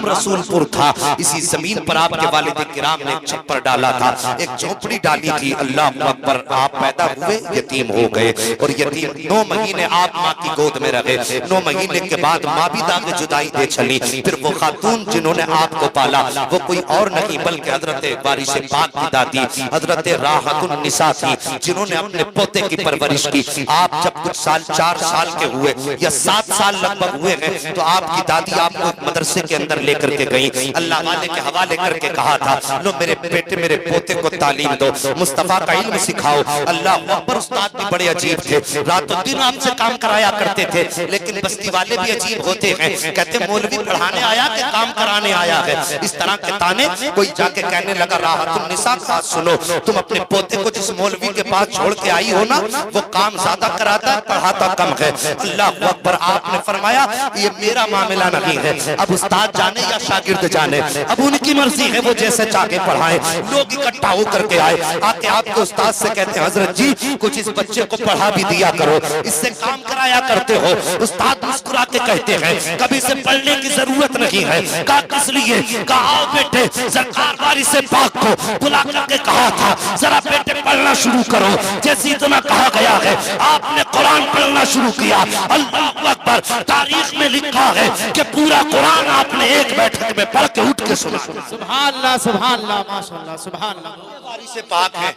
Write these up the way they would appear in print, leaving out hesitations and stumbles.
रसूलपुर था। इसी जमीन पर आपके वालिद किराम ने एक छप्पर डाला था, एक झोपड़ी डाली थी। अल्लाह अकबर, आप पैदा हुए, यतीम हो गए और यतीम 9 महीने आप माँ की गोद में रहे। 9 महीने के बाद माँ भी दाग जुदाई दे चली। फिर वो खातून जिन्होंने आपको पाला वो कोई और नहीं बल्कि हजरत वारिस पाक की दादी हजरत राहतुन निसा थी, जिन्होंने अपने पोते की परवरिश की। आप जब कुछ साल 4 साल के हुए या 7 साल लगभग हुए हैं तो आपकी दादी आपको मदरसे के अंदर लेकर के गई, अल्लाह वाले के हवाले करके कहा था, लो मेरे बेटे मेरे पोते को तालीम दो, मुस्तफा का इल्म सिखाओ। अल्लाह अकबर, उस्ताद भी बड़े अजीब थे, रातों दिन आपसे काम कराया करते थे। लेकिन बस्ती वाले भी अजीब होते हैं, कहते मौलवी पढ़ाने आया कि काम कराने आया है। इस तरह के ताने। कोई जाके कहने लगा, राहतुन निसा बात सुनो, तुम अपने पोते को जिस मौलवी के पास छोड़ के आई हो ना, वो काम ज्यादा कराता है, पढ़ाता कम है। अल्लाह अकबर, आपने फरमाया ये मेरा मामला नहीं है, अब उस्ताद जाने या शागिर्द जाने, अब उनकी मर्जी है, वो जैसे चाहे पढ़ाए। लोग इकट्ठा होकर के आए, आके आपके उस्ताद से कहते हैं, हजरत जी कुछ इस बच्चे को पढ़ा भी दिया करो, इससे काम कराया करते हो। उस्ताद मुस्कुरा के कहते हैं, कभी से पढ़ने की जरूरत नहीं है। कहा किस लिए? कहा आओ बेटे, सरकार वारिस पाक को बुला करके कहा था जरा बेटे पढ़ना शुरू करो। जैसे इतना कहा गया है आपने कुरान पढ़ना शुरू किया। अल्लाह अकबर, तारीख में लिखा है कि पूरा कुरान आपने एक बैठक में पढ़ के उठ के सुना। सुभान अल्लाह, सुभान अल्लाह, माशाअल्लाह, सुभान अल्लाह। वारिस पाक है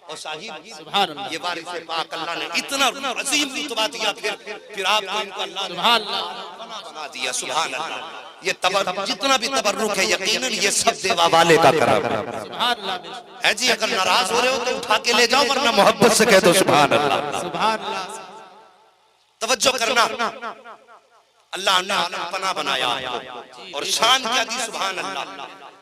और साहिब सुभान अल्लाह, ये वारिस पाक अल्लाह ने इतना अजीम रुतबा दिया, फिर आपको इनको अल्लाह ने सुभान अल्लाह बना दिया। सुभान अल्लाह, ये जितना भी तबर्रुक है यकीनन ये सब देवा वाले का करम है जी। अगर नाराज हो रहे हो तो उठा के ले जाओ, वरना मोहब्बत से कह दो सुभान अल्लाह। सुभान अल्लाह। तवज्जो करना, अल्लाह ने आलम पना बनाया और शान क्या दी। सुभान अल्लाह,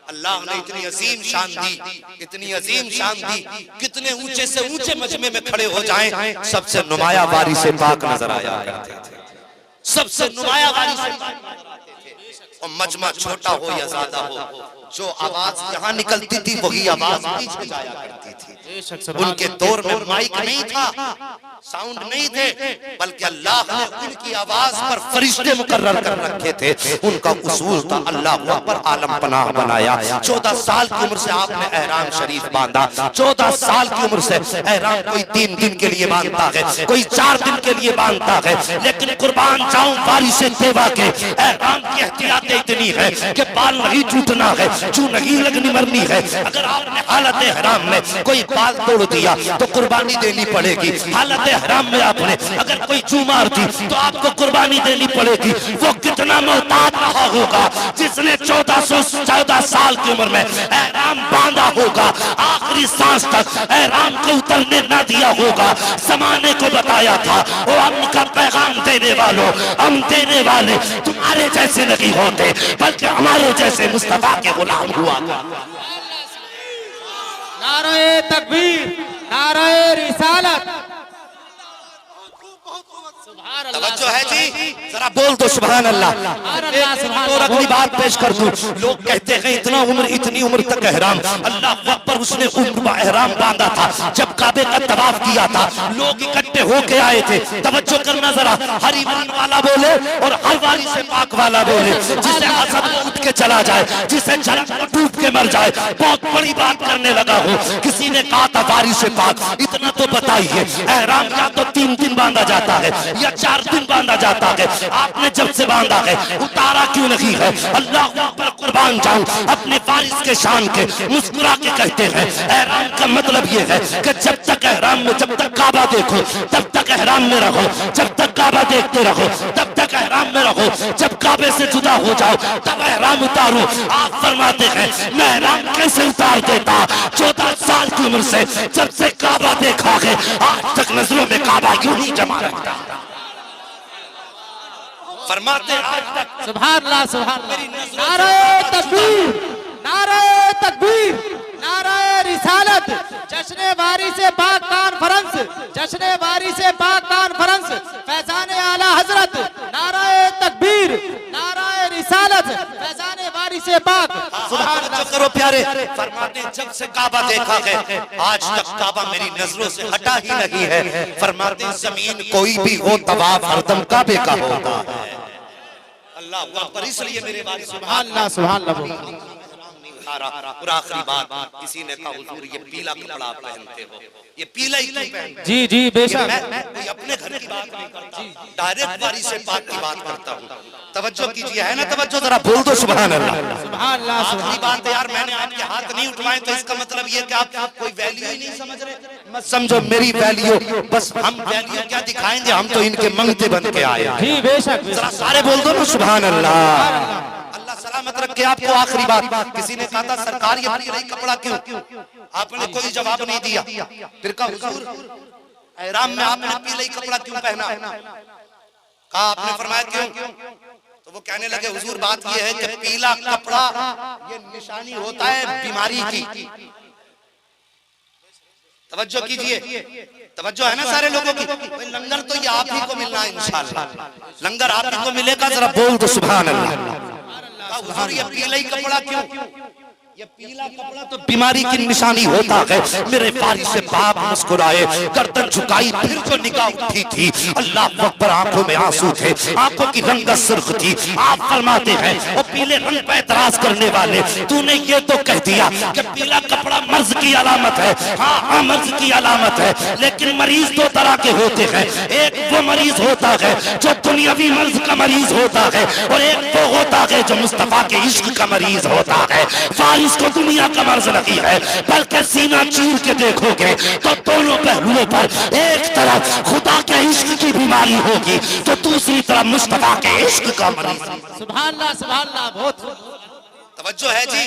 अल्लाह ने इतनी अजीम शान दी, इतनी अजीम शान दी, कितने ऊंचे से ऊंचे मजमे में खड़े हो जाएं, सबसे नुमाया वारिस पाक नजर आया करते थे, सबसे नुमाया वारिस पाक। और मजमा छोटा हो या ज्यादा हो, जो आवाज यहाँ निकलती थी वही आवाज पीछे जाया करती थी। उनके दौर में माइक नहीं था, साउंड नहीं थे, बल्कि अल्लाह ने उनकी आवाज पर फरिश्ते मुकर्रर कर रखे थे। उनका उसूल था अल्लाह पर आलम पनाह बनाया। 14 साल की उम्र से आपने एहराम शरीफ बांधा। 14 साल की उम्र से एहराम कोई 3 दिन के लिए बांधता है, कोई 4 दिन के लिए बांधता है, लेकिन कुर्बान जाऊं वारिस देवा के एहराम की एहतियात इतनी है कि बाल नहीं टूटना है, चू नहीं लगनी मरनी है। अगर आपने हालत एहराम में कोई बाल तोड़ दिया तो कुर्बानी देनी पड़ेगी। हालत एहराम में आपने अगर कोई चू मार दी तो आपको कुर्बानी देनी पड़ेगी। वो कितना मोहताज रहा होगा जिसने 14 साल की उम्र में एहराम बांधा होगा, आखिरी सांस तक एहराम को उतरने ना दिया होगा। जमाने को बताया था, वो अम्न का पैगाम देने वालों, हम देने वाले तुम्हारे जैसे नहीं होते बल्कि हमारे जैसे मुस्तफा के गुलाम हुआ। नारे तकबीर, नारे रिसालत। तवज्जो है जी, जरा बोल दो सुभान अल्लाह। और अगली बात पेश कर दूं, लोग कहते हैं इतना उम्र, इतनी उम्र तक एहराम, अल्लाह अकबर, उसने एहराम बांधा था जब काबे का तवाफ किया था, लोग इकट्ठे होके आए थे। तवज्जो करना जरा, हर ईमान वाला बोले और हर वारिस पाक वाला बोले। जिसे हसद में उठ के चला जाए, जिसे जन्नत में डूब के मर जाए, बहुत बड़ी बात करने लगा हो। किसी ने कहा था वारिस पाक इतना तो बताइए, एहराम या तो 3 दिन बांधा जाता है या 4 दिन बांधा जाता है, आपने जब से बांधा है उतारा क्यों नहीं है? अल्लाह पर कुर्बान जाऊं अपने वारिस के शान के। मुस्कुरा के कहते हैं एहराम का मतलब ये है कि जब तक एहराम में, जब तक काबा देखो तब तक एहराम में रहो, जब तक काबा देखते रहो तब तक एहराम में रहो, जब काबे से जुदा हो जाओ तब एहराम उतारो। आप फरमाते हैं मैं एहराम कैसे उतार देता? 14 साल की उम्र से जब से काबा देखा है आज तक नजरों में काबा यूं ही जमा रहता। फरमाते आज तक सुभान अल्लाह, सुभान अल्लाह। नारे तकबीर, नारे तकबीर, नारे रिसालत। जश्न वारिस पाक कॉन्फ्रेंस, जश्न वारिस पाक कॉन्फ्रेंस, फैजान आला हजरत। नारे तकबीर, नारे रिसालत, फैजान वारिस पाक। सुभान अल्लाह करो प्यारे। फरमाते जब से काबा देखा है आज तक काबा मेरी नजरों से हटा ही नहीं है। फरमाते जमीन कोई भी हो तवाफ हरदम काबे का होता है। अल्लाह अकबर। इसलिए मेरे वारिस सुभान अल्लाह, सुभान अल्लाह। और आखिरी बात, किसी ने कहा हुजूर ये पीला कपड़ा आप पहनते हो, ये पीला ही क्यों पहनते हो? जी जी बेशक। मैं कोई अपने घर की बात नहीं करता, डायरेक्ट वारिस पाक की बात करता हूँ। तवज्जो कीजिए, है ना तवज्जो? जरा बोल दो सुभान अल्लाह। सुभान अल्लाह, आखिरी बात है यार, मैंने आपके हाथ नहीं उठवाए तो इसका मतलब ये कि आप कोई वैल्यू ही नहीं समझ रहे। मत समझो मेरी वैल्यू, बस हम वैल्यू क्या दिखाएंगे, हम तो इनके मंगते बन के आए हैं। जी बेशक। जरा सारे बोल दो ना सुभान अल्लाह। अल्लाह सलामत रखे आपको। आखिरी बात, किसी ने कहा था सरकार ये पीला कपड़ा क्यों? आपने कोई जवाब नहीं दिया। फिर कहा हुजूर एहराम में आपने पीला कपड़ा क्यों पहना? कहा आपने फरमाया क्यों? तो वो कहने लगे हुजूर बात ये है कि पीला कपड़ा ये निशानी होता है बीमारी की। तवज्जो कीजिए, तवज्जो है ना सारे लोगों की? भाई लंगर तो ये आप ही को मिलना है इंशाल्लाह, लंगर आप ही को मिलेगा। जरा बोल दो सुभान अल्लाह। हुजूर ये पीला कपड़ा क्यों? ये पीला कपड़ा तो बीमारी की निशानी होता है। मेरे वारिस पाक मुस्कुराए, गर्दन झुकाई, फिर जो निगाह उठी थी अल्लाह अकबर, आंखों में आंसू थे, आंखों की रंगत सुर्ख थी। आप फरमाते हैं वो पीले रंग पर एतराज करने वाले, तूने ये तो कह दिया कि पीला कपड़ा मर्ज की अलामत है। हाँ मर्ज की अलामत है, लेकिन मरीज दो तरह के होते हैं। एक वो मरीज होता है जो दुनियावी मर्ज का मरीज होता है, और एक वो होता है जो मुस्तफा के इश्क का मरीज होता है। इसको दुनिया का मर्ज नहीं है, बल्कि सीना चीर के देखोगे तो दोनों पहलुओं पर एक तरफ खुदा के इश्क की बीमारी होगी तो दूसरी तरफ मुस्तफा के इश्क का मरीज। सुभान अल्लाह, सुभान अल्लाह। बहुत तवज्जो है जी।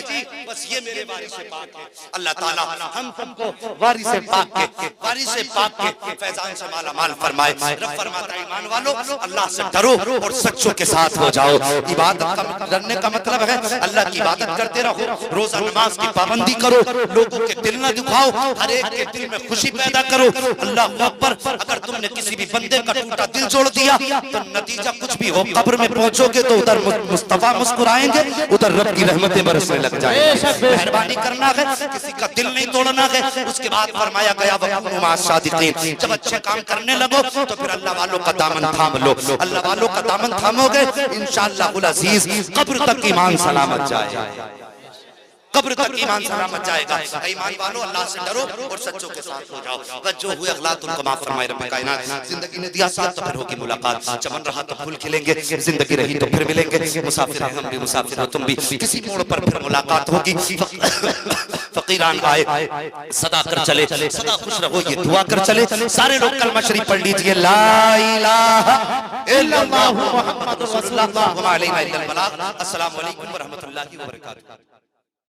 बस ये मेरे वारिस पाक है। अल्लाह ताला हम सबको वारिस पाक के फैजान से माला माल फरमाए। रब फरमाता है ईमान वालों अल्लाह से डरो और सच्चों के साथ हो जाओ। इबादत का डरने का मतलब है अल्लाह की इबादत करते रहो, रोजा नमाज की पाबंदी करो, लोगों के दिल न दुखाओ, हर एक के दिल में खुशी पैदा करो। अल्लाह अकबर। अगर तुमने किसी भी बंदे का टूटा दिल जोड़ दिया तो नतीजा कुछ भी हो, कब्र में पहुंचोगे तो उधर मुस्तफा मुस्कुराएंगे, उधर रब की रहमतें बरसने लग जाएंगी। मेहरबानी करना है, किसी का दिल नहीं तोड़ना है। उसके बाद फरमाया गया वकुनू माअ सादिकीन, जब अच्छे काम करने लगो तो फिर अल्लाह वालों का दामन थाम लो। अल्लाह वालों का दामन थामोगे इंशाअल्लाह उल अजीज कब्र तक ईमान सलामत जाएगा, कब्र तक ईमान सलामत जाएगा। ईमान वालों अल्लाह से डरो और सच्चों के साथ हो जाओ। जो हुए अगलात उनको माफ फरमाए रब कायनात। जिंदगी ने दिया साथ तो फिर होगी मुलाकात, चमन रहा तो फूल खिलेंगे, जिंदगी रही तो फिर मिलेंगे। मुसाफिर हैं हम भी, मुसाफिर हो तुम भी, किसी मोड़ पर फिर मुलाकात होगी। फकीरान आए सदा कर चले, सदा खुश रहो ये दुआ कर चले। सारे लोग कलमा शरीफ पढ़ लीजिए, ला इलाहा इल्लल्लाहु मुहम्मदुर रसूलुल्लाह व मा अलैना इल्लल बलाग। अस्सलामु अलैकुम व रहमतुल्लाहि व बरकातहू।